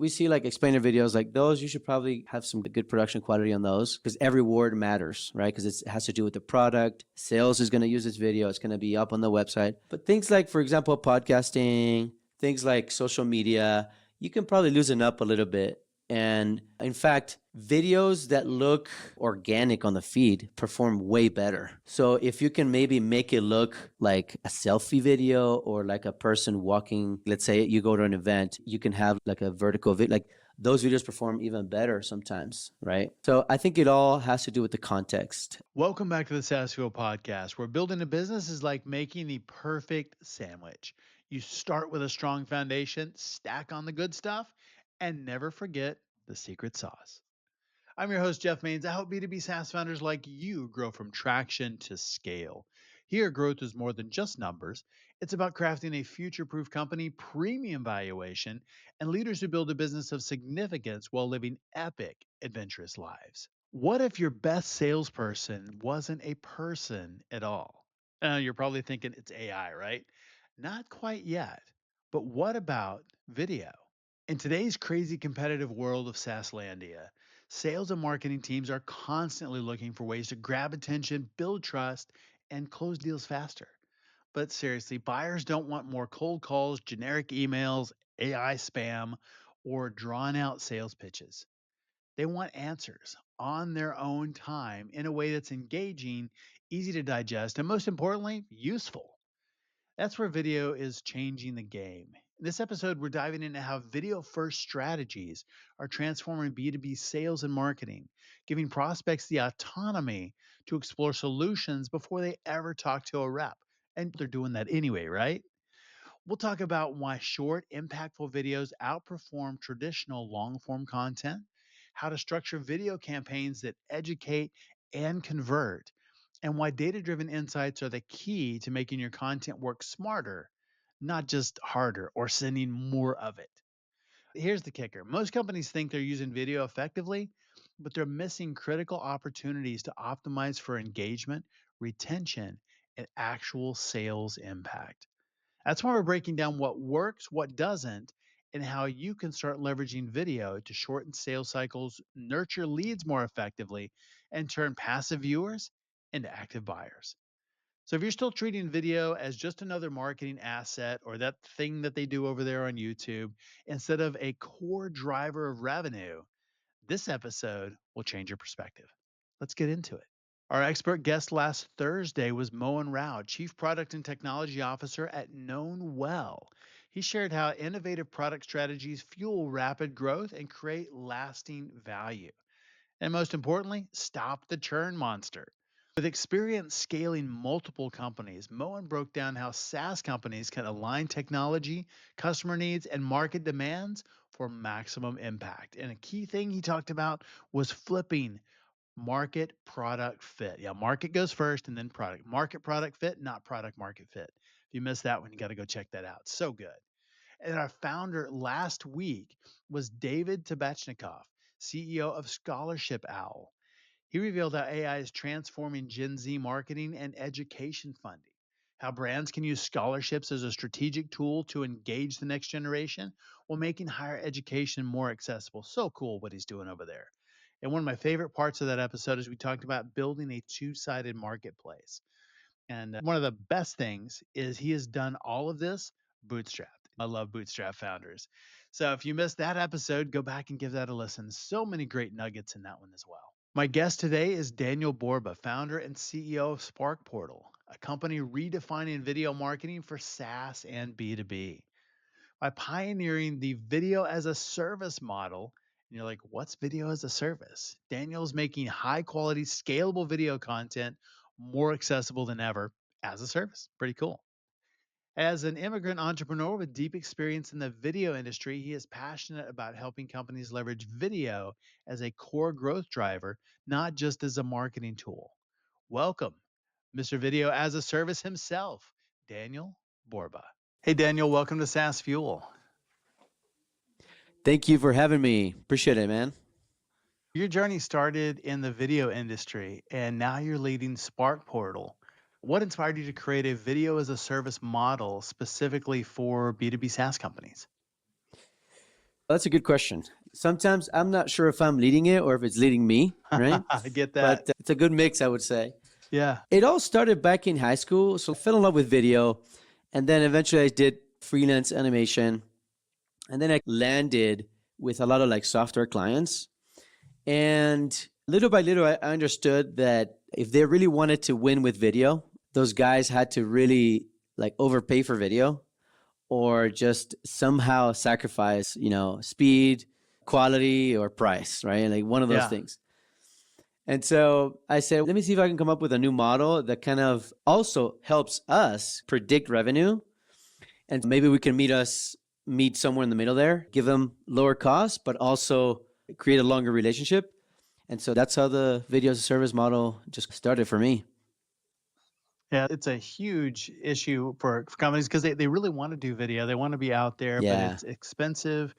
We see like explainer videos like those, you should probably have some good production quality on those because every word matters, right? Because it has to do with the product. Sales is going to use this video. It's going to be up on the website. But things like, for example, podcasting, things like social media, you can probably loosen up a little bit. And in fact, videos that look organic on the feed perform way better. So if you can maybe make it look like a selfie video or like a person walking, let's say you go to an event, you can have like a vertical video, like those videos perform even better sometimes, right? So I think it all has to do with the context. Welcome back to the SaaS Fuel podcast, where building a business is like making the perfect sandwich. You start with a strong foundation, stack on the good stuff, and never forget the secret sauce. I'm your host, Jeff Maines. I help B2B SaaS founders like you grow from traction to scale. Here, growth is more than just numbers. It's about crafting a future proof company, premium valuation, and leaders who build a business of significance while living epic, adventurous lives. What if your best salesperson wasn't a person at all? You're probably thinking it's AI, right? Not quite yet. But what about video? In today's crazy competitive world of SaaSlandia, sales and marketing teams are constantly looking for ways to grab attention, build trust, and close deals faster. But seriously, buyers don't want more cold calls, generic emails, AI spam, or drawn out sales pitches. They want answers on their own time in a way that's engaging, easy to digest, and most importantly, useful. That's where video is changing the game. In this episode, we're diving into how video first strategies are transforming B2B sales and marketing, giving prospects the autonomy to explore solutions before they ever talk to a rep. And they're doing that anyway, right? We'll talk about why short, impactful videos outperform traditional long form content, how to structure video campaigns that educate and convert, and why data driven insights are the key to making your content work smarter, not just harder or sending more of it. Here's the kicker: most companies think they're using video effectively, but they're missing critical opportunities to optimize for engagement, retention, and actual sales impact. That's why we're breaking down what works, what doesn't, and how you can start leveraging video to shorten sales cycles, nurture leads more effectively, and turn passive viewers into active buyers. So if you're still treating video as just another marketing asset or that thing that they do over there on YouTube instead of a core driver of revenue, this episode will change your perspective. Let's get into it. Our expert guest last Thursday was Moen Rao, Chief Product and Technology Officer at Known Well. He shared how innovative product strategies fuel rapid growth and create lasting value. And most importantly, stop the churn monster. With experience scaling multiple companies, Moen broke down how SaaS companies can align technology, customer needs, and market demands for maximum impact. And a key thing he talked about was flipping market product fit. Yeah, market goes first and then product. Market product fit, not product market fit. If you missed that one, you got to go check that out. So good. And our founder last week was David Tabachnikov, CEO of Scholarship Owl. He revealed how AI is transforming Gen Z marketing and education funding, how brands can use scholarships as a strategic tool to engage the next generation while making higher education more accessible. So cool what he's doing over there. And one of my favorite parts of that episode is we talked about building a two-sided marketplace. And one of the best things is he has done all of this bootstrapped. I love bootstrap founders. So if you missed that episode, go back and give that a listen. So many great nuggets in that one as well. My guest today is Daniel Borba, founder and CEO of Spark Portal, a company redefining video marketing for SaaS and B2B. By pioneering the video as a service model, and you're like, what's video as a service? Daniel's making high quality, scalable video content more accessible than ever as a service. Pretty cool. As an immigrant entrepreneur with deep experience in the video industry, he is passionate about helping companies leverage video as a core growth driver, not just as a marketing tool. Welcome, Mr. Video as a Service himself, Daniel Borba. Hey, Daniel, welcome to SaaS Fuel. Thank you for having me. Appreciate it, man. Your journey started in the video industry, and now you're leading Spark Portal. What inspired you to create a video as a service model specifically for B2B SaaS companies? That's a good question. Sometimes I'm not sure if I'm leading it or if it's leading me, right? I get that. But it's a good mix, I would say. Yeah. It all started back in high school. So I fell in love with video. And then eventually I did freelance animation. And then I landed with a lot of like software clients. And little by little, I understood that if they really wanted to win with video, those guys had to really like overpay for video or just somehow sacrifice, speed, quality, or price, right? Like one of those Yeah. things. And so I said, let me see if I can come up with a new model that kind of also helps us predict revenue. And maybe we can meet somewhere in the middle there, give them lower costs, but also create a longer relationship. And so that's how the video as a service model just started for me. Yeah, it's a huge issue for companies because they really want to do video. They want to be out there, but Yeah. it's expensive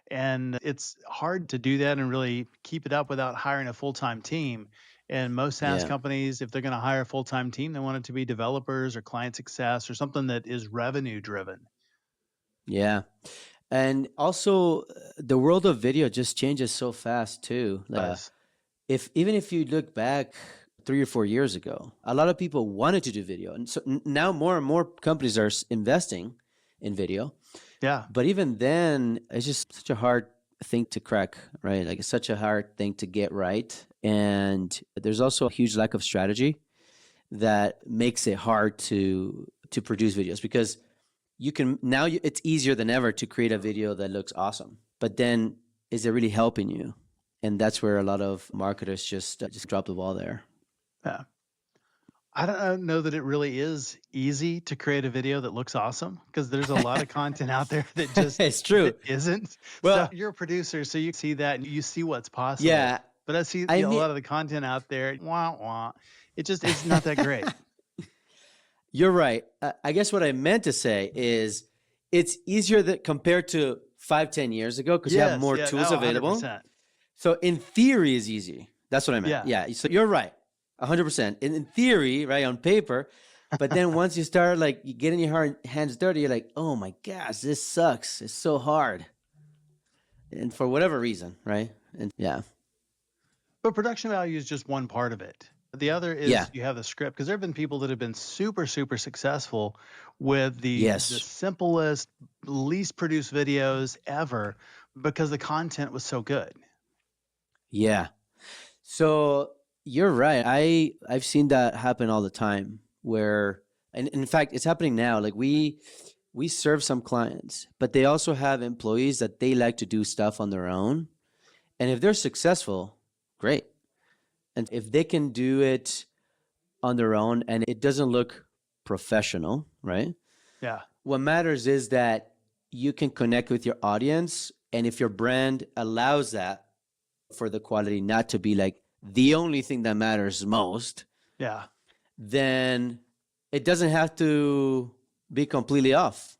and it's hard to do that and really keep it up without hiring a full-time team. And most SaaS Yeah. companies, if they're going to hire a full-time team, they want it to be developers or client success or something that is revenue driven. Yeah. And also the world of video just changes so fast too. Does. Even if you look back 3 or 4 years ago, a lot of people wanted to do video. And so now more and more companies are investing in video. Yeah. But even then, it's just such a hard thing to crack, right? Like it's such a hard thing to get right. And there's also a huge lack of strategy that makes it hard to produce videos because it's easier than ever to create a video that looks awesome. But then is it really helping you? And that's where a lot of marketers just drop the ball there. Yeah. I don't know that it really is easy to create a video that looks awesome because there's a lot of content out there that just It's true. isn't. Well, So you're a producer, so you see that and you see what's possible. yeah, But I see I a mean, lot of the content out there, wah, wah. It's not that great. you're right. I guess what I meant to say is it's easier that compared to 5-10 years ago because you have more tools available. 100%. So in theory is easy. That's what I meant. Yeah. Yeah. So you're right. 100%. In theory, right, on paper. But then once you start like you getting your hands dirty, you're like, oh my gosh, this sucks. It's so hard. And for whatever reason, right? And yeah. But production value is just one part of it. The other is Yeah. you have the script because there have been people that have been super, super successful with the Yes. simplest, least produced videos ever because the content was so good. Yeah. So you're right. I've seen that happen all the time where, and in fact, it's happening now. Like we serve some clients, but they also have employees that they like to do stuff on their own. And if they're successful, great. And if they can do it on their own and it doesn't look professional, right? Yeah. What matters is that you can connect with your audience. And if your brand allows that for the quality not to be like the only thing that matters most, Yeah. then it doesn't have to be completely off.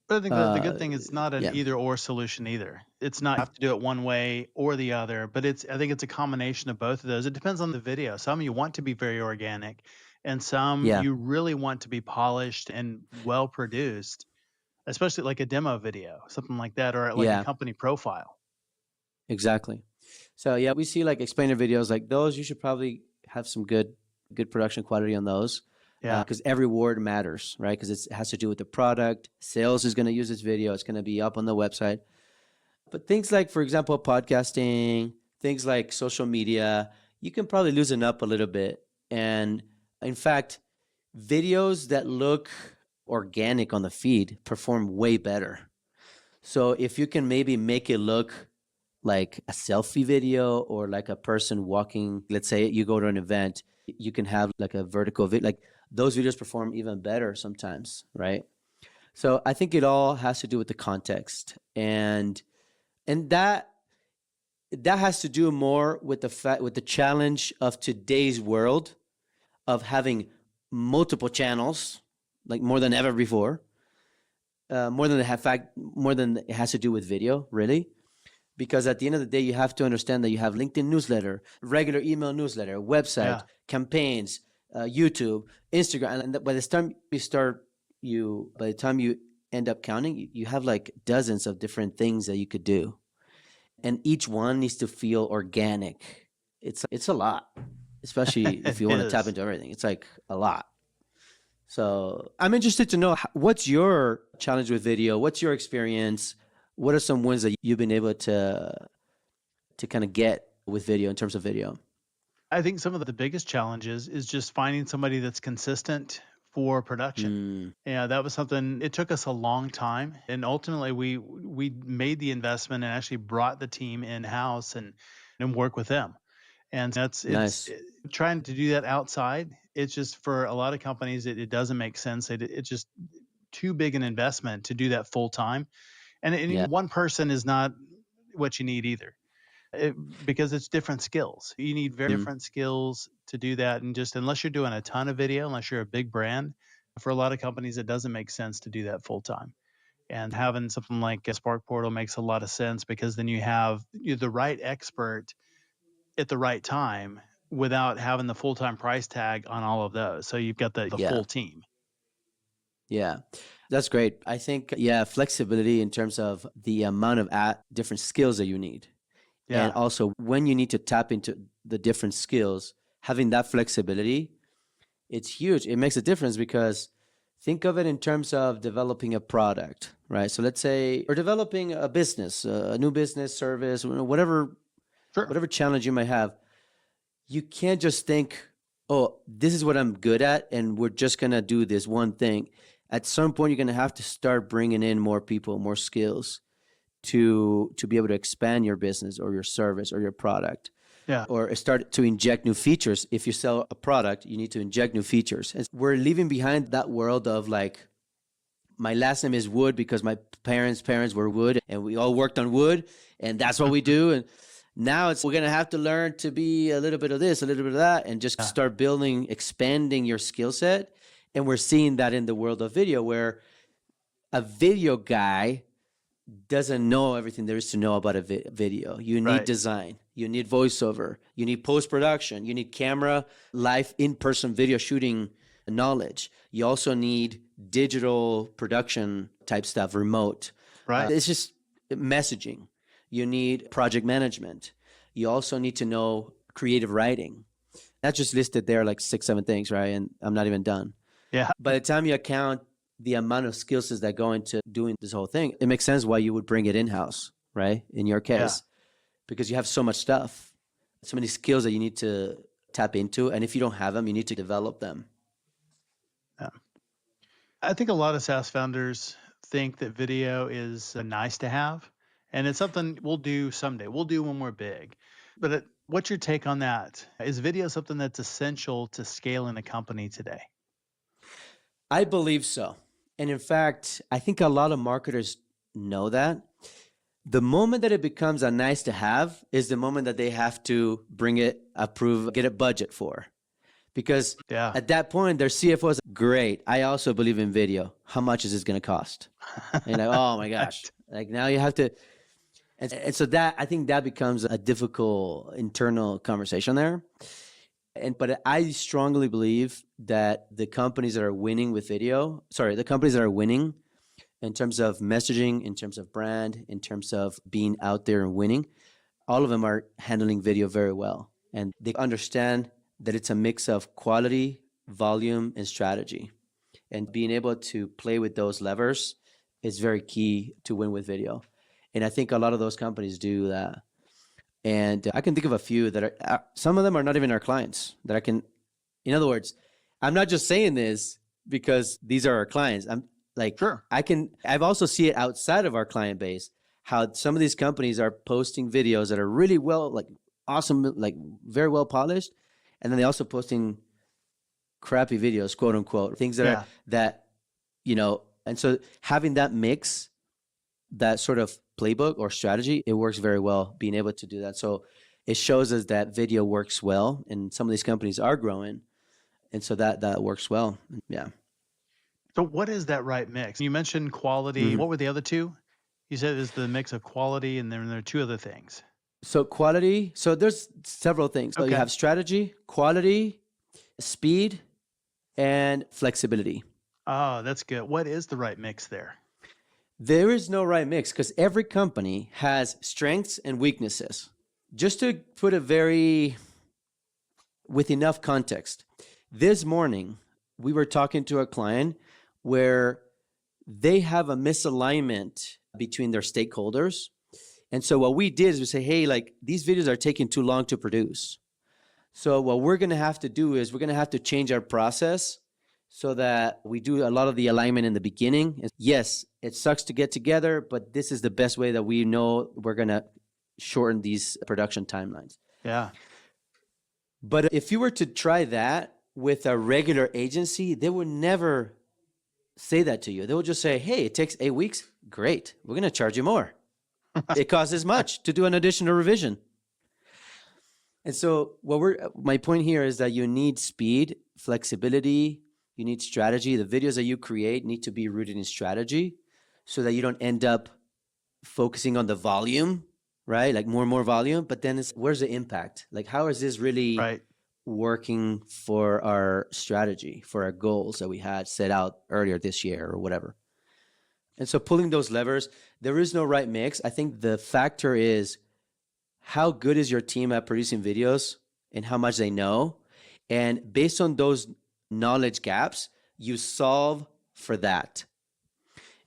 But I think the good thing is not an Yeah. either or solution either. It's not you have to do it one way or the other, but I think it's a combination of both of those. It depends on the video. Some you want to be very organic and some Yeah. you really want to be polished and well produced, especially like a demo video, something like that, or like Yeah. a company profile. Exactly. So yeah, we see like explainer videos like those. You should probably have some good production quality on those. Yeah. Because every word matters, right? Because it has to do with the product. Sales is going to use this video. It's going to be up on the website. But things like, for example, podcasting, things like social media, you can probably loosen up a little bit. And in fact, videos that look organic on the feed perform way better. So if you can maybe make it look like a selfie video or like a person walking, let's say you go to an event, you can have like a vertical video, like those videos perform even better sometimes, right? So I think it all has to do with the context, and that has to do more with the challenge of today's world of having multiple channels, like more than ever before, more than it has to do with video, really. Because at the end of the day, you have to understand that you have LinkedIn newsletter, regular email newsletter, website, Yeah. campaigns, YouTube, Instagram, and by the time you end up counting, you have like dozens of different things that you could do. And each one needs to feel organic. It's a lot, especially if It you want to tap is. into everything. It's like a lot. So I'm interested to know what's your challenge with video? What's your experience? What are some wins that you've been able to kind of get with video in terms of video? I think some of the biggest challenges is just finding somebody that's consistent for production. Mm, Yeah, that was something. It took us a long time, and ultimately we made the investment and actually brought the team in house and work with them. And that's nice. trying to do that outside. It's just for a lot of companies, it doesn't make sense. It's just too big an investment to do that full time. And Yeah. one person is not what you need either. Because it's different skills. You need very Mm, different skills to do that. And just unless you're doing a ton of video, unless you're a big brand, for a lot of companies, it doesn't make sense to do that full time. And having something like a Spark Portal makes a lot of sense because then you have the right expert at the right time without having the full time price tag on all of those. So you've got the yeah. full team. Yeah. That's great. I think, yeah, flexibility in terms of the amount of different skills that you need. And Yeah, also when you need to tap into the different skills, having that flexibility, it's huge. It makes a difference because think of it in terms of developing a product, right? So let's say, or developing a business, a new business service, whatever, sure. whatever challenge you might have. You can't just think, oh, this is what I'm good at, and we're just going to do this one thing. At some point, you're going to have to start bringing in more people, more skills to be able to expand your business or your service or your product, Yeah, or start to inject new features. If you sell a product, you need to inject new features. And we're leaving behind that world of like, my last name is Wood because my parents were wood and we all worked on wood and that's what we do. And now we're going to have to learn to be a little bit of this, a little bit of that, and just yeah, start building, expanding your skill set. And we're seeing that in the world of video where a video guy doesn't know everything there is to know about a video. You need right, design, you need voiceover, you need post production, you need camera, live in person video shooting knowledge. You also need digital production type stuff, remote. right. It's just messaging. You need project management. You also need to know creative writing. That's just listed there like 6, 7 things, right? And I'm not even done. Yeah, By the time you account the amount of skill sets that go into doing this whole thing, it makes sense why you would bring it in house, right? In your yeah, case, because you have so much stuff, so many skills that you need to tap into. And if you don't have them, you need to develop them. yeah. I think a lot of SaaS founders think that video is nice to have, and it's something we'll do someday. We'll do when we're big. But what's your take on that? Is video something that's essential to scaling a company today? I believe so. And in fact, I think a lot of marketers know that. The moment that it becomes a nice to have is the moment that they have to bring it, approve, get a budget for. Because Yeah. at that point, their CFO is great. I also believe in video. How much is this going to cost? And you're like, oh my gosh. Right. Like now you have to. And so that, I think that becomes a difficult internal conversation there. But I strongly believe that the companies that are winning with video, sorry, the companies that are winning in terms of messaging, in terms of brand, in terms of being out there and winning, all of them are handling video very well. And they understand that it's a mix of quality, volume, and strategy. And being able to play with those levers is very key to win with video. And I think a lot of those companies do that. And I can think of a few that some of them are not even our clients that I can, in other words, I'm not just saying this because these are our clients. I'm like, Sure. I've also see it outside of our client base, how some of these companies are posting videos that are really well, like awesome, like very well polished. And then they also posting crappy videos, quote unquote, things that are Yeah. and so having that mix, that sort of playbook or strategy, it works very well being able to do that. So it shows us that video works well and some of these companies are growing. And so that works well. Yeah. So what is that right mix? You mentioned quality. Mhm. What were the other two? You said it's the mix of quality, and then there are two other things. So quality, so there's several things. So you Okay. have strategy, quality, speed, and flexibility. Oh, that's good. What is the right mix there? There is no right mix because every company has strengths and weaknesses. Just to put with enough context, this morning we were talking to a client where they have a misalignment between their stakeholders. And so what we did is we say, hey, like these videos are taking too long to produce. So what we're going to have to do is we're going to have to change our process so that we do a lot of the alignment in the beginning. And yes, it sucks to get together, but this is the best way that we know we're going to shorten these production timelines. Yeah. But if you were to try that with a regular agency, they would never say that to you. They will just say, hey, it takes 8 weeks. Great. We're going to charge you more. It costs this much to do an additional revision. And so my point here is that you need speed, flexibility, you need strategy. The videos that you create need to be rooted in strategy so that you don't end up focusing on the volume, right? Like more and more volume, but then where's the impact? Like how is this really Right. working for our strategy, for our goals that we had set out earlier this year or whatever? And so pulling those levers, there is no right mix. I think the factor is how good is your team at producing videos and how much they know. And based on those knowledge gaps, you solve for that.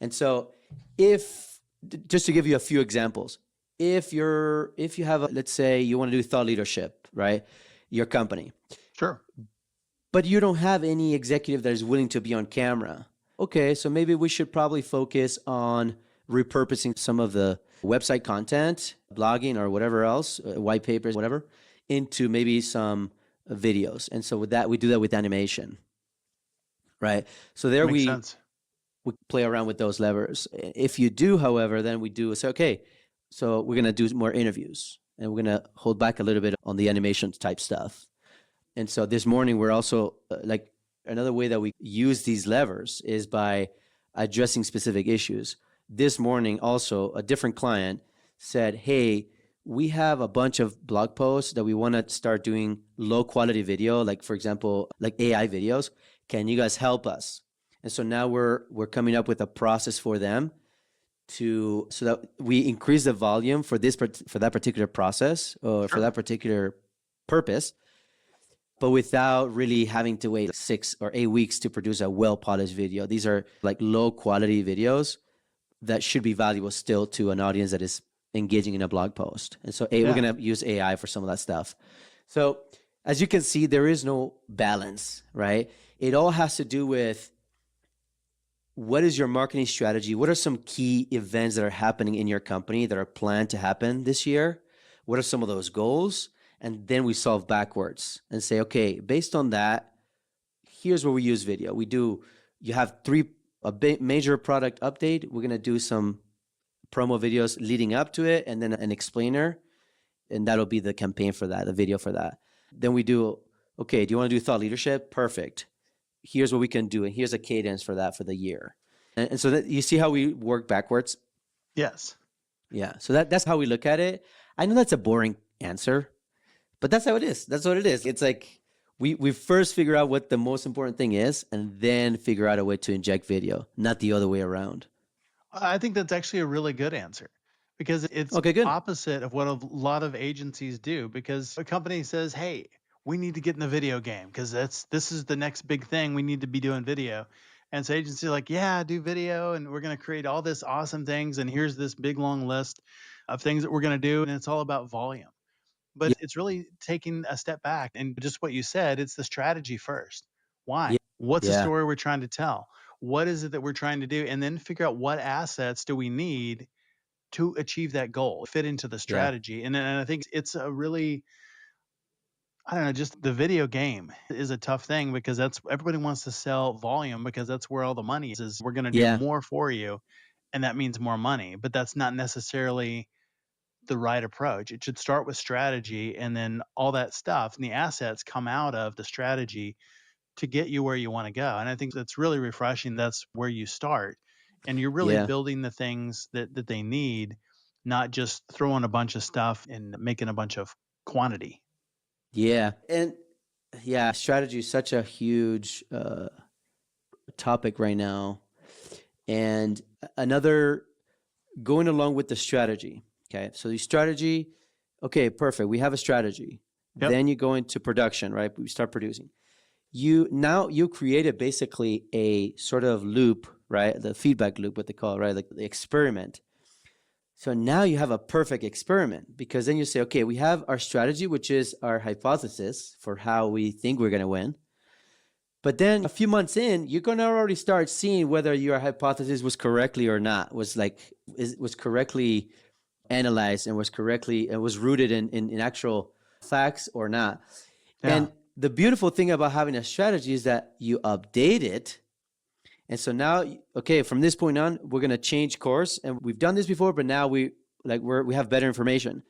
And so just to give you a few examples, if you have, let's say you want to do thought leadership, right? Your company. Sure. But you don't have any executive that is willing to be on camera. Okay, so maybe we should probably focus on repurposing some of the website content, blogging or whatever else, white papers, whatever, into maybe some videos. And so with that, we do that with animation, right? So there Makes sense. we play around with those levers. If you do, however, then we do say, okay, so we're going to do more interviews and we're going to hold back a little bit on the animation type stuff. And so this morning, we're also like another way that we use these levers is by addressing specific issues. This morning, also, a different client said, hey, we have a bunch of blog posts that we want to start doing low quality video, like, for example, like AI videos. Can you guys help us? And so now we're coming up with a process for them so that we increase the volume for that particular process or for that particular purpose, but without really having to wait 6 or 8 weeks to produce a well-polished video. These are like low-quality videos that should be valuable still to an audience that is engaging in a blog post. And so we're going to use AI for some of that stuff. So as you can see, there is no balance, right? It all has to do with what is your marketing strategy? What are some key events that are happening in your company that are planned to happen this year? What are some of those goals? And then we solve backwards and say, okay, based on that, here's where we use video. You have a major product update. We're going to do some promo videos leading up to it and then an explainer. And that'll be the campaign for that, the video for that. Then we do, okay, do you want to do thought leadership? Perfect. Here's what we can do. And here's a cadence for that for the year. And so you see how we work backwards? Yes. Yeah. So that's how we look at it. I know that's a boring answer, but that's how it is. That's what it is. It's like we first figure out what the most important thing is and then figure out a way to inject video, not the other way around. I think that's actually a really good answer because it's Okay, good. opposite of what a lot of agencies do, because a company says, hey, we need to get in the video game because this is the next big thing. We need to be doing video. And so agencies are like, yeah, do video. And we're going to create all this awesome things. And here's this big, long list of things that we're going to do. And it's all about volume. But Yeah. it's really taking a step back and just what you said, it's the strategy first. Why? Yeah. What's the Yeah. story we're trying to tell? What is it that we're trying to do? And then figure out what assets do we need to achieve that goal, fit into the Yeah. strategy. And I think it's a really, I don't know, just the video game is a tough thing because that's everybody wants to sell volume because that's where all the money is we're going to do Yeah. more for you. And that means more money, but that's not necessarily the right approach. It should start with strategy and then all that stuff and the assets come out of the strategy to get you where you want to go. And I think that's really refreshing. That's where you start. And you're really Yeah. building the things that they need, not just throwing a bunch of stuff and making a bunch of quantity. Yeah. And yeah, strategy is such a huge topic right now. And Another, going along with the strategy. Okay. So the strategy, okay, perfect. We have a strategy. Yep. Then you go into production, right? We start producing. You created basically a sort of loop, right? The feedback loop, what they call it, right? Like the experiment. So now you have a perfect experiment, because then you say, okay, we have our strategy, which is our hypothesis for how we think we're going to win. But then a few months in, you're going to already start seeing whether your hypothesis was correctly or not, was correctly analyzed and was rooted in actual facts or not. Yeah. And the beautiful thing about having a strategy is that you update it. And so now, okay, from this point on, we're going to change course. And we've done this before, but now we have better information.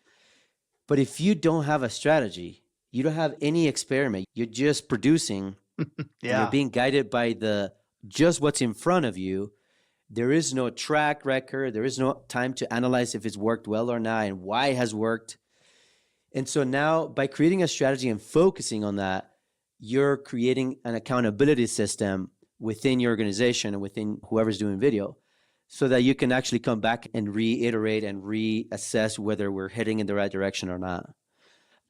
But if you don't have a strategy, you don't have any experiment, you're just producing. Yeah. And you're being guided by just what's in front of you. There is no track record. There is no time to analyze if it's worked well or not and why it has worked. And so now, by creating a strategy and focusing on that, you're creating an accountability system within your organization and within whoever's doing video, so that you can actually come back and reiterate and reassess whether we're heading in the right direction or not.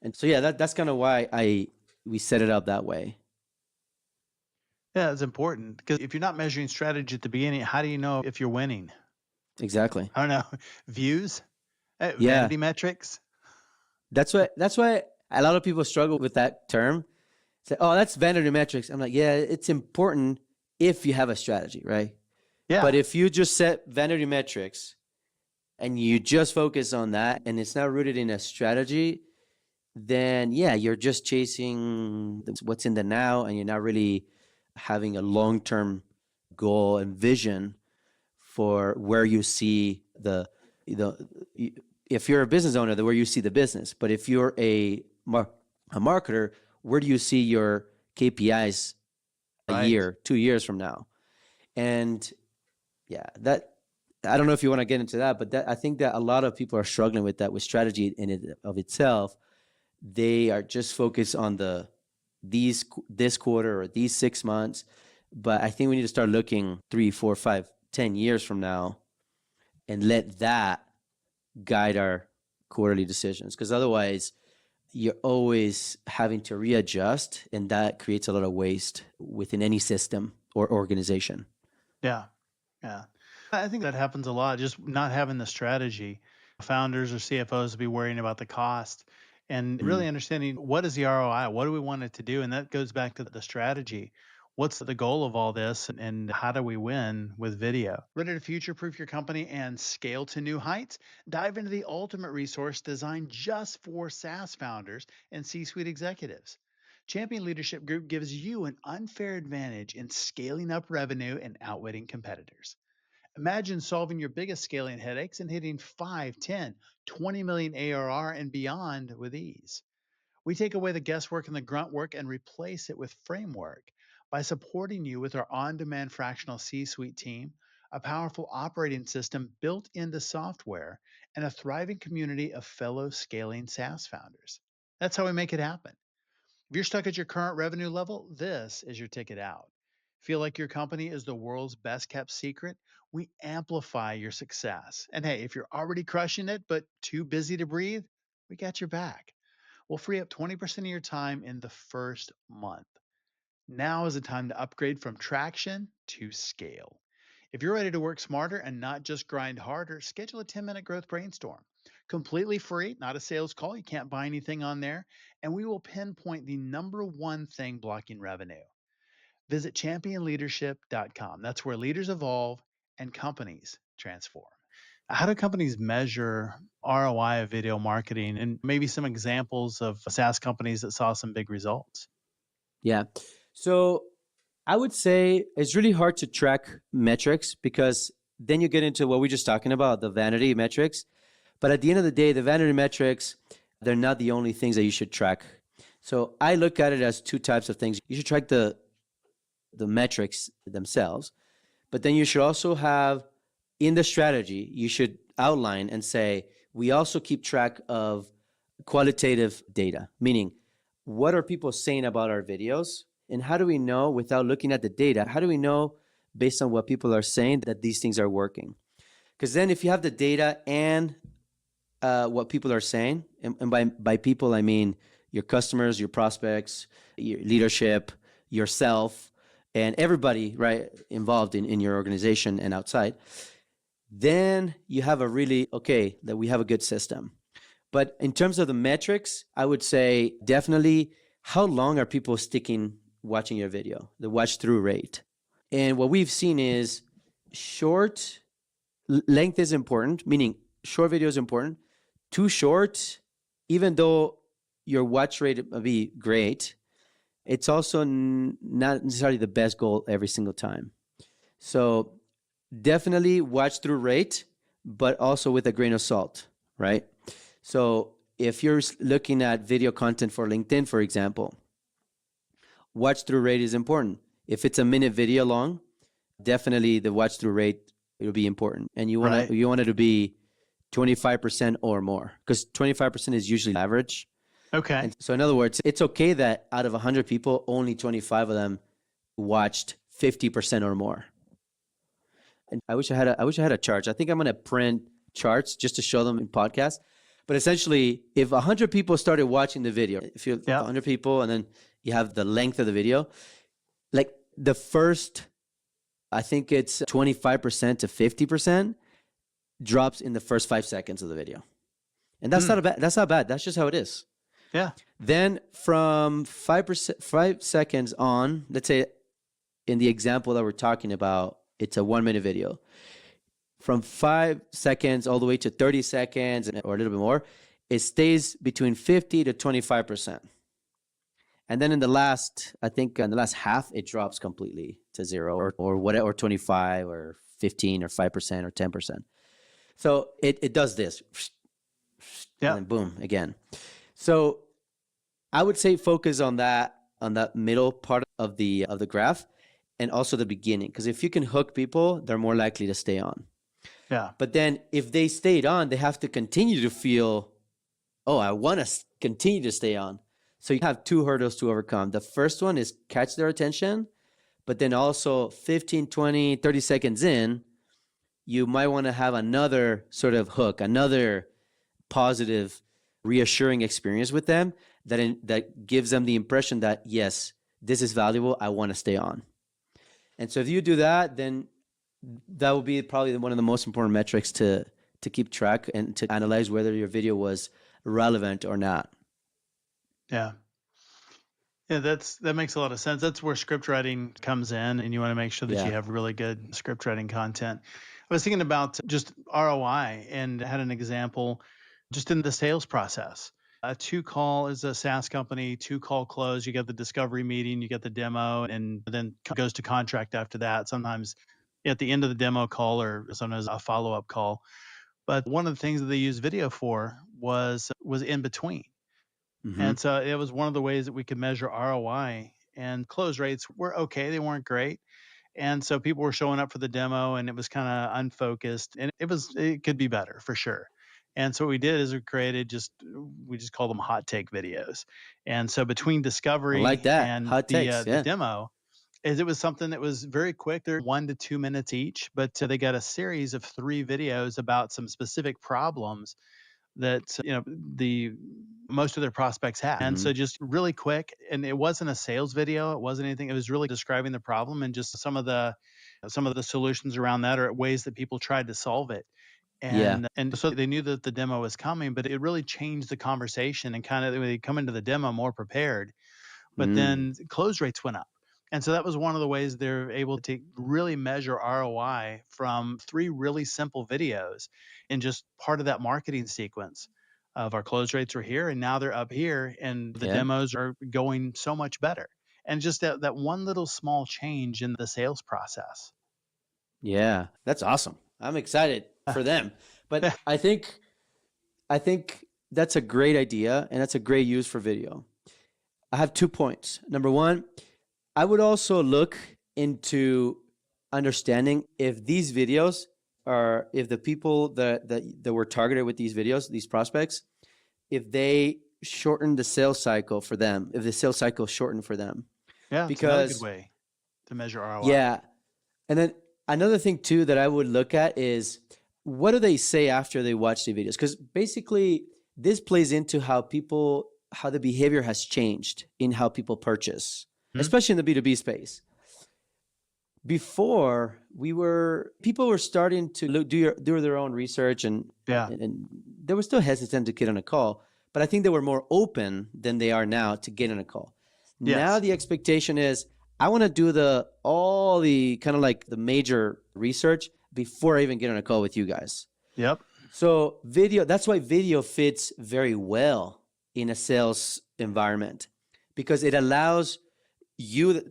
And so, yeah, that's kind of why we set it up that way. Yeah, it's important, because if you're not measuring strategy at the beginning, how do you know if you're winning? Exactly. I don't know. Views? Yeah. Vanity metrics? That's why a lot of people struggle with that term. Say, oh, that's vanity metrics. I'm like, yeah, it's important if you have a strategy, right? Yeah. But if you just set vanity metrics and you just focus on that and it's not rooted in a strategy, then yeah, you're just chasing what's in the now, and you're not really having a long-term goal and vision for where you see if you're a business owner, where you see the business. But if you're a marketer, where do you see your KPIs a year, 2 years from now? And yeah, I don't know if you want to get into that, but I think that a lot of people are struggling with that, with strategy in it of itself. They are just focused on this quarter or these 6 months. But I think we need to start looking 3, 4, 5, 10 years from now, and let that guide our quarterly decisions. Because otherwise, you're always having to readjust, and that creates a lot of waste within any system or organization. Yeah. Yeah. I think that happens a lot, just not having the strategy. Founders or CFOs will be worrying about the cost and really understanding, what is the ROI? What do we want it to do? And that goes back to the strategy. What's the goal of all this, and how do we win with video? Ready to future-proof your company and scale to new heights? Dive into the ultimate resource designed just for SaaS founders and C-suite executives. Champion Leadership Group gives you an unfair advantage in scaling up revenue and outwitting competitors. Imagine solving your biggest scaling headaches and hitting 5, 10, 20 million ARR and beyond with ease. We take away the guesswork and the grunt work and replace it with framework by supporting you with our on-demand fractional C-suite team, a powerful operating system built into software, and a thriving community of fellow scaling SaaS founders. That's how we make it happen. If you're stuck at your current revenue level, this is your ticket out. Feel like your company is the world's best kept secret? We amplify your success. And hey, if you're already crushing it but too busy to breathe, we got your back. We'll free up 20% of your time in the first month. Now is the time to upgrade from traction to scale. If you're ready to work smarter and not just grind harder, schedule a 10-minute growth brainstorm. Completely free, not a sales call. You can't buy anything on there. And we will pinpoint the number one thing blocking revenue. Visit championleadership.com. That's where leaders evolve and companies transform. How do companies measure ROI of video marketing, and maybe some examples of SaaS companies that saw some big results? Yeah. So I would say it's really hard to track metrics, because then you get into what we're just talking about, the vanity metrics. But at the end of the day, the vanity metrics, they're not the only things that you should track. So I look at it as two types of things. You should track the metrics themselves, but then you should also have, in the strategy, you should outline and say, we also keep track of qualitative data, meaning what are people saying about our videos? And how do we know, without looking at the data, how do we know based on what people are saying that these things are working. Because then if you have the data and what people are saying, and by people, I mean your customers, your prospects, your leadership, yourself, and everybody, right, involved in your organization and outside, then you have a really, okay, that we have a good system. But in terms of the metrics, I would say definitely how long are people sticking watching your video, the watch through rate. And what we've seen is short length is important, meaning short video is important. Too short, even though your watch rate may be great, it's also not necessarily the best goal every single time. So definitely watch through rate, but also with a grain of salt, right? So if you're looking at video content for LinkedIn, for example, watch through rate is important. If it's a minute video long, definitely the watch through rate will be important. And you want it to be 25% or more, because 25% is usually average. Okay. And so in other words, it's okay that out of 100 people, only 25 of them watched 50% or more. And I wish I had a chart. I think I'm going to print charts just to show them in podcasts. But essentially, if 100 people started watching the video, if you're 100 people and then you have the length of the video, like the first, I think it's 25% to 50% drops in the first 5 seconds of the video. And that's not bad. That's not bad. That's just how it is. Yeah. Then from 5 seconds on, let's say in the example that we're talking about, it's a 1 minute video. From 5 seconds all the way to 30 seconds or a little bit more, it stays between 50 to 25%. And then in the last half, it drops completely to zero or whatever, or 25 or 15 or 5% or 10%. So it does this. And then boom, again. So I would say focus on that middle part of the graph and also the beginning. Because if you can hook people, they're more likely to stay on. Yeah. But then if they stayed on, they have to continue to feel, oh, I want to continue to stay on. So you have 2 hurdles to overcome. The first one is catch their attention, but then also 15, 20, 30 seconds in, you might want to have another sort of hook, another positive, reassuring experience with them that gives them the impression that, yes, this is valuable, I want to stay on. And so if you do that, then that will be probably one of the most important metrics to keep track and to analyze whether your video was relevant or not. Yeah. Yeah, that makes a lot of sense. That's where script writing comes in, and you want to make sure that you have really good script writing content. I was thinking about just ROI and had an example just in the sales process. A 2-call is a SaaS company, 2-call close. You get the discovery meeting, you get the demo, and then goes to contract after that. Sometimes at the end of the demo call or sometimes a follow-up call. But one of the things that they use video for was in between. Mm-hmm. And so it was one of the ways that we could measure ROI, and close rates were okay. They weren't great. And so people were showing up for the demo and it was kind of unfocused, and it could be better for sure. And so what we did is we just call them hot take videos. And so between discovery and the demo, it was something that was very quick. They're 1 to 2 minutes each, but they got a series of 3 videos about some specific problems that the most of their prospects had. And so just really quick, and it wasn't a sales video, it wasn't anything. It was really describing the problem and just some of the solutions around that, or ways that people tried to solve it. And so they knew that the demo was coming, but it really changed the conversation and kind of they come into the demo more prepared. But then close rates went up. And so that was one of the ways they're able to really measure ROI from 3 really simple videos in just part of that marketing sequence of our close rates are here and now they're up here and the demos are going so much better. And just that one little small change in the sales process. Yeah, that's awesome. I'm excited for them. But I think that's a great idea and that's a great use for video. I have 2 points. Number one, I would also look into understanding if these videos if the people that were targeted with these videos, these prospects, if they shorten the sales cycle for them, if the sales cycle shortened for them. Yeah, because it's another good way to measure ROI. Yeah, And then another thing too that I would look at is what do they say after they watch the videos? Because basically this plays into how the behavior has changed in how people purchase, Hmm? especially in the B2B space. Before people were starting to do their own research Yeah. and they were still hesitant to get on a call, but I think they were more open than they are now to get on a call. Now Yes. the expectation is I want to do all the kind of like the major research before I even get on a call with you guys. Yep. So that's why video fits very well in a sales environment because it allows you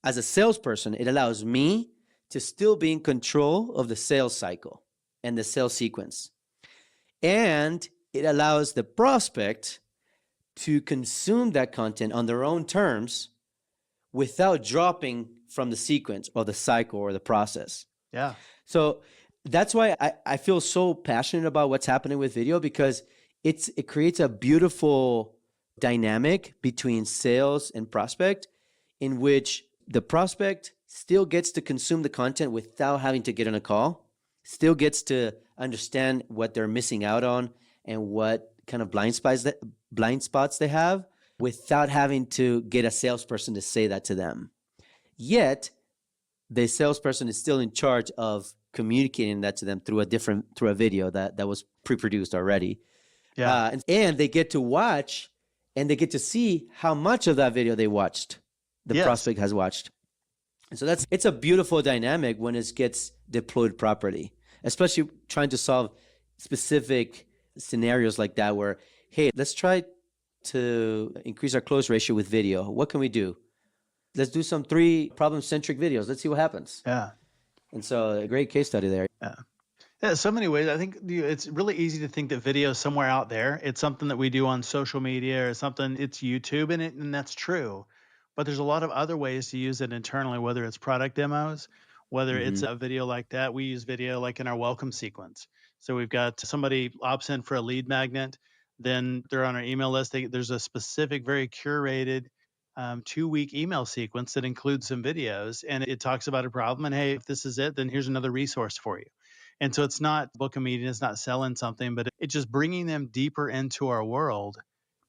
as a salesperson, it allows me to still be in control of the sales cycle and the sales sequence. And it allows the prospect to consume that content on their own terms without dropping from the sequence or the cycle or the process. Yeah. So that's why I feel so passionate about what's happening with video because it creates a beautiful dynamic between sales and prospect in which the prospect still gets to consume the content without having to get on a call, still gets to understand what they're missing out on and what kind of blind spots they have without having to get a salesperson to say that to them. Yet, the salesperson is still in charge of communicating that to them through a video that was pre-produced already. Yeah. And they get to watch and they get to see how much of that video they watched, the Yes. prospect has watched. And so it's a beautiful dynamic when it gets deployed properly, especially trying to solve specific scenarios like that where, hey, let's try to increase our close ratio with video. What can we do? Let's do some 3 problem-centric videos. Let's see what happens. Yeah. And so a great case study there. Yeah. Yeah, so many ways. I think it's really easy to think that video is somewhere out there. It's something that we do on social media or something. It's YouTube, and that's true. But there's a lot of other ways to use it internally, whether it's product demos, whether it's a video like that. We use video like in our welcome sequence. So we've got somebody opts in for a lead magnet, then they're on our email list. There's a specific, very curated 2-week email sequence that includes some videos, and it talks about a problem. And hey, if this is it, then here's another resource for you. And so it's not book a meeting, it's not selling something, but it's just bringing them deeper into our world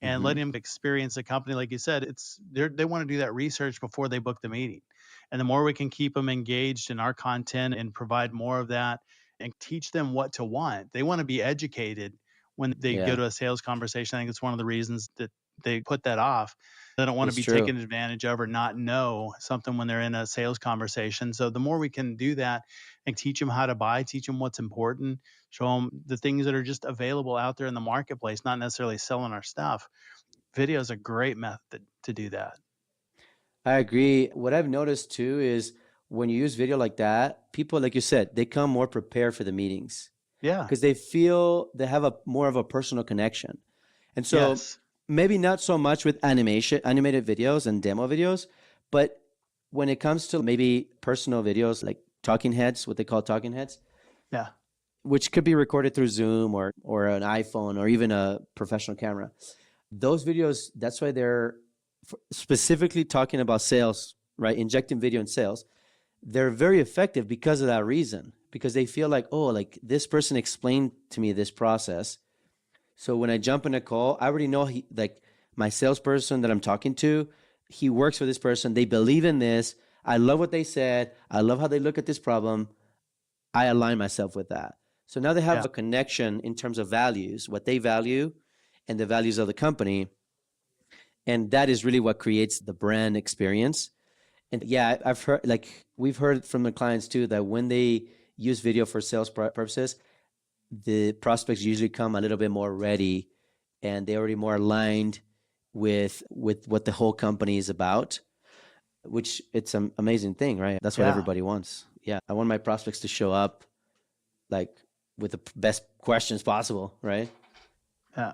and letting them experience the company. Like you said, they want to do that research before they book the meeting. And the more we can keep them engaged in our content and provide more of that and teach them what to want, they want to be educated when they go to a sales conversation. I think it's one of the reasons that they put that off. They don't want to be taken advantage of or not know something when they're in a sales conversation. So the more we can do that and teach them how to buy, teach them what's important, show them the things that are just available out there in the marketplace, not necessarily selling our stuff. Video is a great method to do that. I agree. What I've noticed too is when you use video like that, people, like you said, they come more prepared for the meetings. Yeah. Because they feel they have more of a personal connection. And so maybe not so much with animated videos and demo videos, but when it comes to maybe personal videos like talking heads, what they call talking heads, which could be recorded through Zoom or an iPhone or even a professional camera. Those videos, that's why they're specifically talking about sales, right? Injecting video in sales. They're very effective because of that reason, because they feel like, oh, like this person explained to me this process. So when I jump in a call, I already know my salesperson that I'm talking to, he works for this person. They believe in this. I love what they said. I love how they look at this problem. I align myself with that. So now they have a connection in terms of values, what they value and the values of the company. And that is really what creates the brand experience. And I've heard, we've heard from the clients too, that when they use video for sales purposes, the prospects usually come a little bit more ready and they're already more aligned with what the whole company is about, which it's an amazing thing, right? That's what everybody wants. Yeah. I want my prospects to show up with the best questions possible, right? Yeah.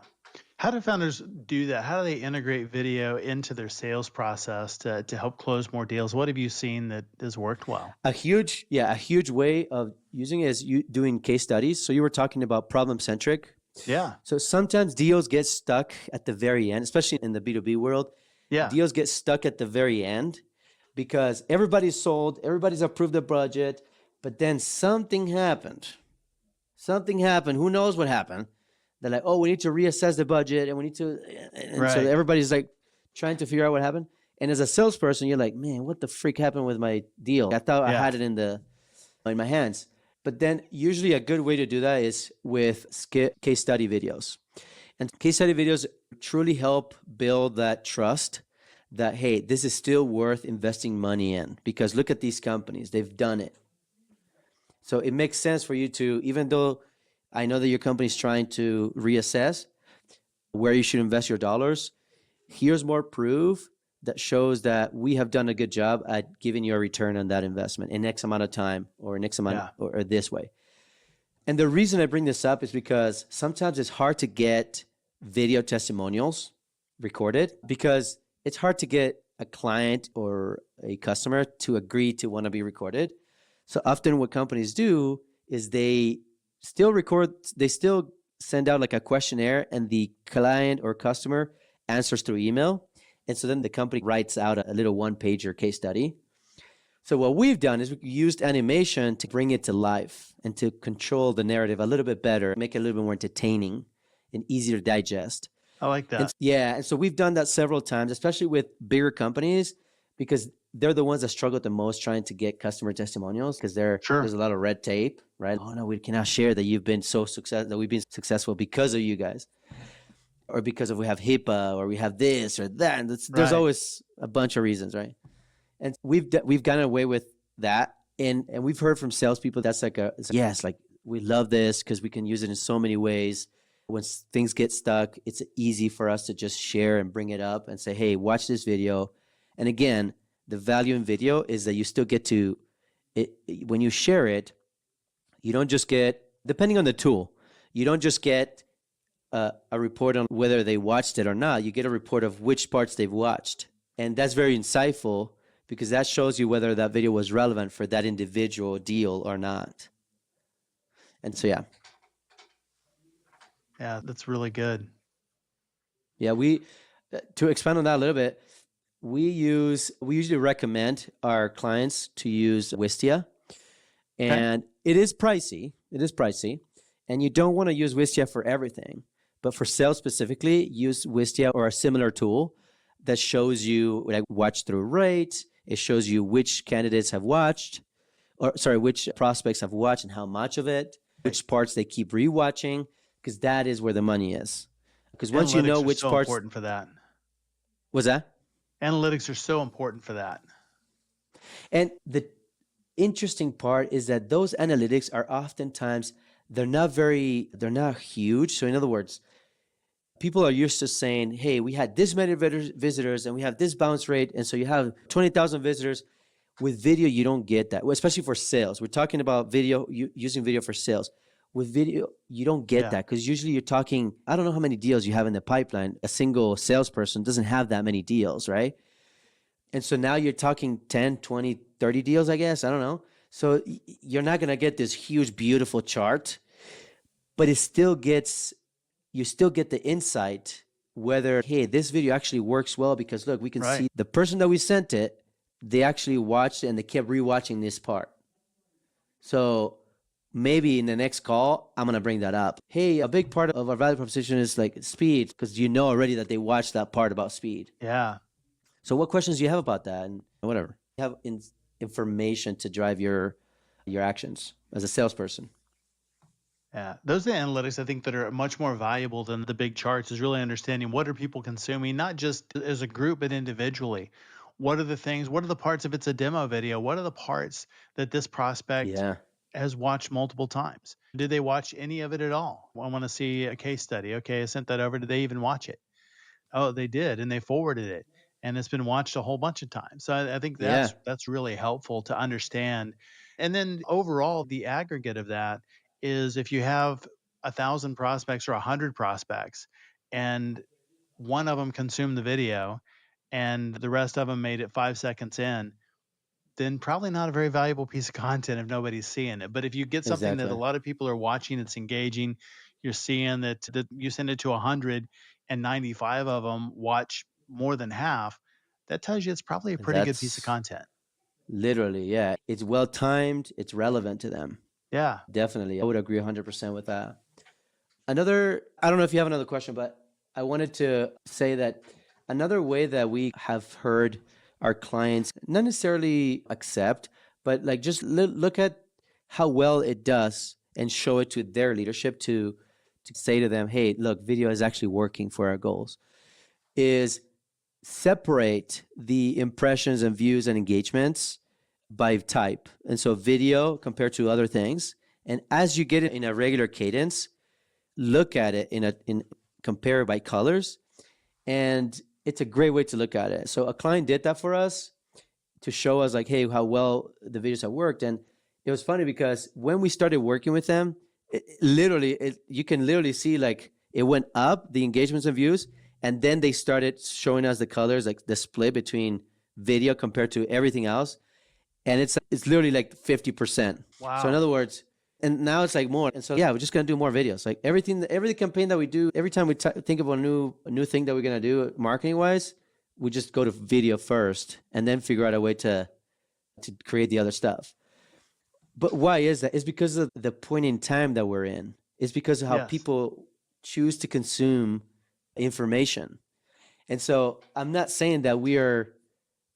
How do founders do that? How do they integrate video into their sales process to help close more deals? What have you seen that has worked well? A huge way of using it is doing case studies. So you were talking about problem-centric. Yeah. So sometimes deals get stuck at the very end, especially in the B2B world. Yeah. Deals get stuck at the very end because everybody's sold, everybody's approved the budget, but then something happened. Something happened. Who knows what happened? They're like, oh, we need to reassess the budget and we need to, and so Right. everybody's like trying to figure out what happened. And as a salesperson, you're like, man, what the freak happened with my deal? I thought I Yeah. had it in my hands. But then usually a good way to do that is with case study videos. And case study videos truly help build that trust that, hey, this is still worth investing money in because look at these companies, they've done it. So it makes sense for you to, even though I know that your company's trying to reassess where you should invest your dollars, here's more proof that shows that we have done a good job at giving you a return on that investment in X amount of time or in X amount Yeah. or this way. And the reason I bring this up is because sometimes it's hard to get video testimonials recorded because it's hard to get a client or a customer to agree to want to be recorded. So often what companies do is they still send out like a questionnaire and the client or customer answers through email. And so then the company writes out a little one-pager case study. So what we've done is we used animation to bring it to life and to control the narrative a little bit better, make it a little bit more entertaining and easier to digest. I like that. And so we've done that several times, especially with bigger companies, because they're the ones that struggle the most trying to get customer testimonials because Sure. there's a lot of red tape, right? Oh no, we cannot share that you've been that we've been successful because of you guys, or because of we have HIPAA, or we have this or that. And there's Right. always a bunch of reasons, right? And we've gotten away with that, and we've heard from salespeople that's like yes, like we love this because we can use it in so many ways. When things get stuck, it's easy for us to just share and bring it up and say, hey, watch this video. And again, the value in video is that you still get to it when you share it. You don't just get, depending on the tool, you don't just get a report on whether they watched it or not. You get a report of which parts they've watched, and that's very insightful because that shows you whether that video was relevant for that individual deal or not. And so, yeah. Yeah, that's really good. Yeah, to expand on that a little bit, we usually recommend our clients to use Wistia, and it is pricey. It is pricey, and you don't want to use Wistia for everything. But for sales specifically, use Wistia or a similar tool that shows you like watch through rate. It shows you which candidates have watched, which prospects have watched and how much of it, which parts they keep rewatching, because that is where the money is. Because once you know Analytics are which so parts, important for that. was that? Analytics are so important for that. And the interesting part is that those analytics are oftentimes they're not huge. So in other words, people are used to saying, hey, we had this many visitors and we have this bounce rate, and so you have 20,000 visitors. With video, you don't get that, especially for sales. We're talking about video, using video for sales. With video, you don't get that because usually you're talking, I don't know how many deals you have in the pipeline. A single salesperson doesn't have that many deals, right? And so now you're talking 10, 20, 30 deals, I guess. I don't know. So you're not going to get this huge, beautiful chart, but you still get the insight whether, hey, this video actually works well because look, we can see the person that we sent it, they actually watched it and they kept rewatching this part. So maybe in the next call, I'm going to bring that up. Hey, a big part of our value proposition is like speed because you know already that they watched that part about speed. Yeah. So what questions do you have about that and whatever? You have information to drive your actions as a salesperson. Yeah, those are the analytics I think that are much more valuable than the big charts is really understanding what are people consuming, not just as a group, but individually. What are the parts, if it's a demo video, what are the parts that this prospect has watched multiple times? Did they watch any of it at all? I want to see a case study. Okay, I sent that over. Did they even watch it? Oh, they did, and they forwarded it, and it's been watched a whole bunch of times. So I think that's really helpful to understand. And then overall, the aggregate of that is if you have 1,000 prospects or 100 prospects, and one of them consumed the video, and the rest of them made it 5 seconds in, then probably not a very valuable piece of content if nobody's seeing it. But if you get something that a lot of people are watching, it's engaging, you're seeing that you send it to 100 and 95 of them watch more than half, that tells you it's probably a pretty good piece of That's content. literally, yeah. It's well timed, it's relevant to them. Yeah. Definitely. I would agree 100% with that. I don't know if you have another question, but I wanted to say that another way that we have heard our clients not necessarily accept, but like just look at how well it does and show it to their leadership to say to them, hey, look, video is actually working for our goals, is separate the impressions and views and engagements by type. And so video compared to other things. And as you get it in a regular cadence, look at it in compare it by colors. And it's a great way to look at it. So a client did that for us to show us like, hey, how well the videos have worked. And it was funny because when we started working with them, you can literally see like it went up, the engagements and views, and then they started showing us the colors, like the split between video compared to everything else. And it's literally like 50%. Wow. So in other words, and now it's like more. And so, yeah, we're just going to do more videos. Like every campaign that we do, every time we think of a new thing that we're going to do marketing wise, we just go to video first and then figure out a way to create the other stuff. But why is that? It's because of the point in time that we're in. It's because of how Yes. people choose to consume information. And so I'm not saying that we are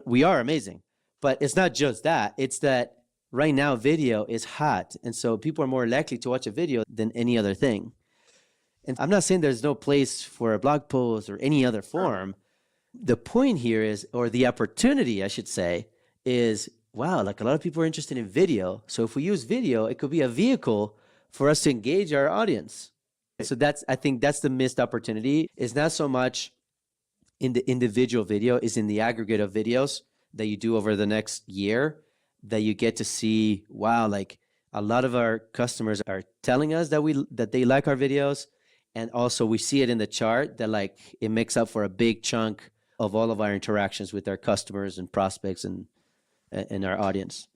amazing, but it's not just that. It's that right now video is hot. And so people are more likely to watch a video than any other thing. And I'm not saying there's no place for a blog post or any other form. The point here is, or the opportunity, I should say, is, wow, like a lot of people are interested in video. So if we use video, it could be a vehicle for us to engage our audience. So I think that's the missed opportunity. It's not so much in the individual video, is in the aggregate of videos that you do over the next year that you get to see, wow, like a lot of our customers are telling us that they like our videos. And also we see it in the chart that like it makes up for a big chunk of all of our interactions with our customers and prospects and our audience.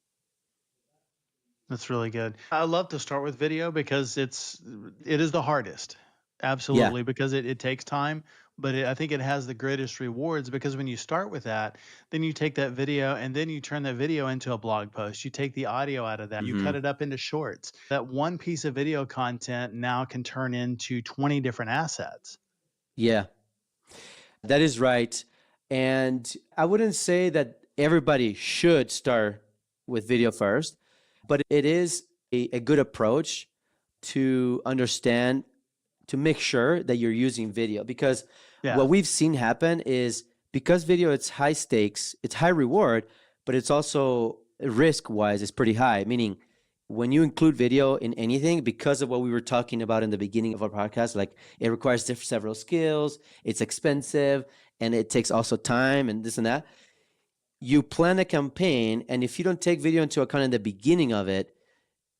That's really good. I love to start with video because it is the hardest. Absolutely, because it takes time, but I think it has the greatest rewards because when you start with that, then you take that video and then you turn that video into a blog post. You take the audio out of that, you cut it up into shorts. That one piece of video content now can turn into 20 different assets. Yeah, that is right. And I wouldn't say that everybody should start with video first, but it is a good approach to understand, to make sure that you're using video. Because what we've seen happen is, because video, it's high stakes, it's high reward, but it's also risk-wise, it's pretty high. Meaning, when you include video in anything, because of what we were talking about in the beginning of our podcast, like it requires several skills, it's expensive, and it takes also time and this and that. You plan a campaign, and if you don't take video into account in the beginning of it,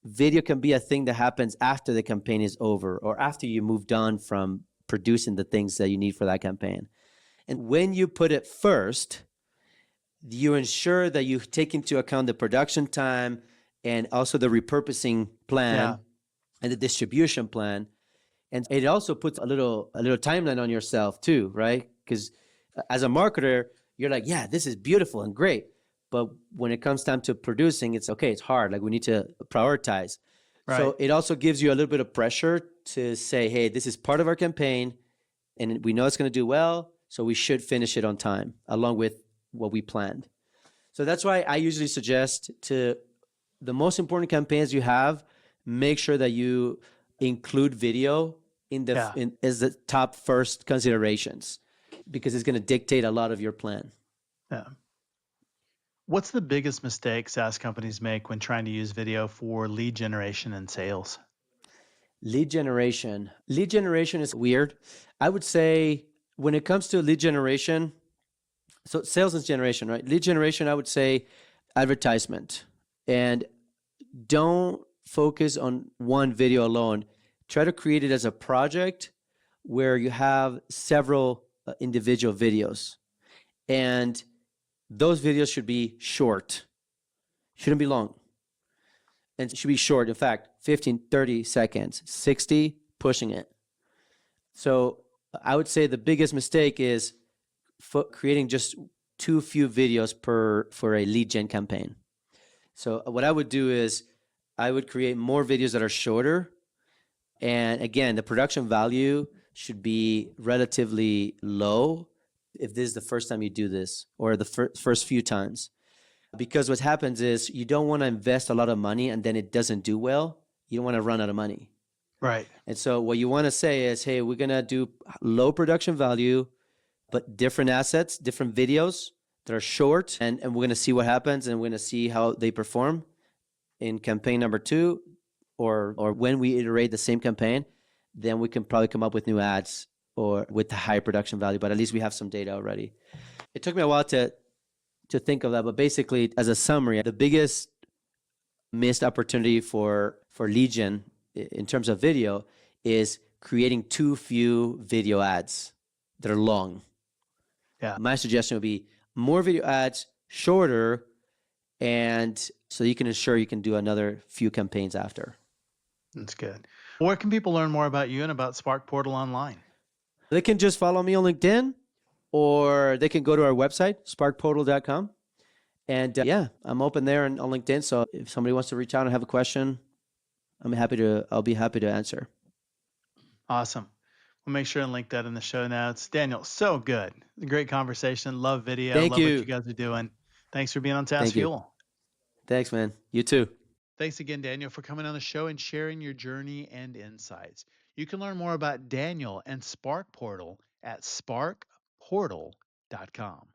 video can be a thing that happens after the campaign is over or after you moved on from producing the things that you need for that campaign. And when you put it first, you ensure that you take into account the production time and also the repurposing plan and the distribution plan. And it also puts a little timeline on yourself too, right? Because as a marketer, you're like, yeah, this is beautiful and great. But when it comes time to producing, it's okay, it's hard. Like we need to prioritize. Right. So it also gives you a little bit of pressure to say, hey, this is part of our campaign and we know it's going to do well. So we should finish it on time along with what we planned. So that's why I usually suggest to the most important campaigns you have, make sure that you include video as the top first considerations, because it's going to dictate a lot of your plan. Yeah. What's the biggest mistake SaaS companies make when trying to use video for lead generation and sales? Lead generation is weird. I would say when it comes to lead generation, so sales is generation, right? Lead generation, I would say advertisement. And don't focus on one video alone. Try to create it as a project where you have several individual videos. And those videos should be short. Shouldn't be long. And it should be short. In fact, 15, 30 seconds, 60, pushing it. So I would say the biggest mistake is creating just too few videos for a lead gen campaign. So what I would do is I would create more videos that are shorter. And again, the production value should be relatively low if this is the first time you do this or the first few times. Because what happens is you don't want to invest a lot of money and then it doesn't do well. You don't want to run out of money. Right. And so what you want to say is, hey, we're going to do low production value, but different assets, different videos that are short, and we're going to see what happens, and we're going to see how they perform in campaign number 2, or when we iterate the same campaign, then we can probably come up with new ads or with the high production value, but at least we have some data already. It took me a while to think of that, but basically, as a summary, the biggest missed opportunity for lead gen in terms of video is creating too few video ads that are long. Yeah. My suggestion would be more video ads, shorter, and so you can ensure you can do another few campaigns after. That's good. Where can people learn more about you and about Spark Portal online? They can just follow me on LinkedIn, or they can go to our website, sparkportal.com. And yeah, I'm open there and on LinkedIn. So if somebody wants to reach out and have a question, I'll be happy to answer. Awesome. We'll make sure and link that in the show notes. Daniel, so good. Great conversation. Love video. Thank Love you. what you guys are doing. Thanks for being on SaaS Thank you. Fuel. Thanks, man. You too. Thanks again, Daniel, for coming on the show and sharing your journey and insights. You can learn more about Daniel and Spark Portal at sparkportal.com.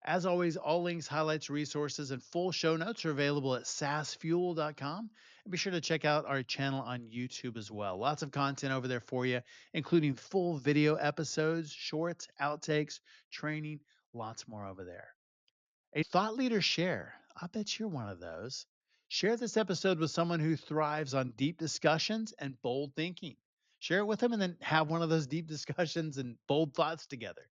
As always, all links, highlights, resources, and full show notes are available at saasfuel.com. And be sure to check out our channel on YouTube as well. Lots of content over there for you, including full video episodes, shorts, outtakes, training, lots more over there. A thought leader share. I bet you're one of those. Share this episode with someone who thrives on deep discussions and bold thinking. Share it with them and then have one of those deep discussions and bold thoughts together.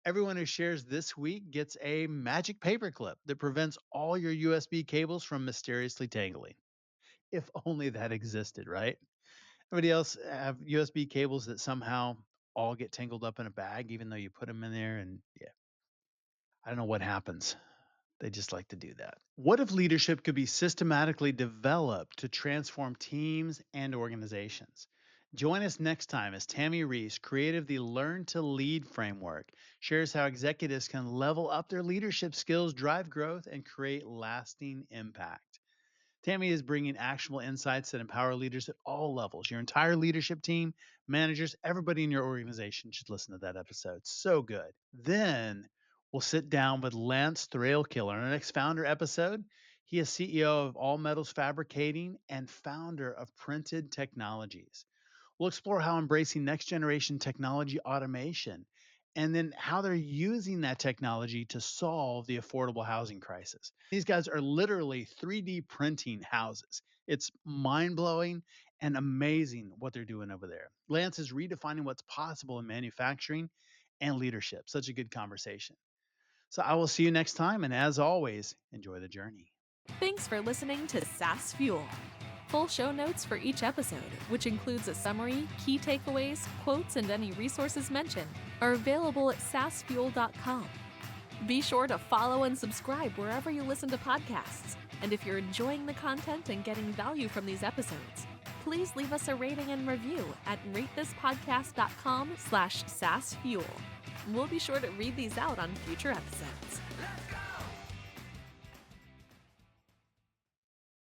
Everyone who shares this week gets a magic paperclip that prevents all your USB cables from mysteriously tangling. If only that existed, right? Everybody else have USB cables that somehow all get tangled up in a bag, even though you put them in there, and yeah, I don't know what happens. They just like to do that. What if leadership could be systematically developed to transform teams and organizations? Join us next time as Tammy Reese, creator of the Learn to Lead framework, shares how executives can level up their leadership skills, drive growth, and create lasting impact. Tammy is bringing actionable insights that empower leaders at all levels. Your entire leadership team, managers, everybody in your organization should listen to that episode. So good. Then we'll sit down with Lance Thrailkiller in our next founder episode. He is CEO of All Metals Fabricating and founder of Printed Technologies. We'll explore how embracing next generation technology automation and then how they're using that technology to solve the affordable housing crisis. These guys are literally 3D printing houses. It's mind blowing and amazing what they're doing over there. Lance is redefining what's possible in manufacturing and leadership. Such a good conversation. So I will see you next time. And as always, enjoy the journey. Thanks for listening to SaaS Fuel. Full show notes for each episode, which includes a summary, key takeaways, quotes, and any resources mentioned, are available at saasfuel.com. Be sure to follow and subscribe wherever you listen to podcasts. And if you're enjoying the content and getting value from these episodes, please leave us a rating and review at ratethispodcast.com/SaaSfuel. We'll be sure to read these out on future episodes.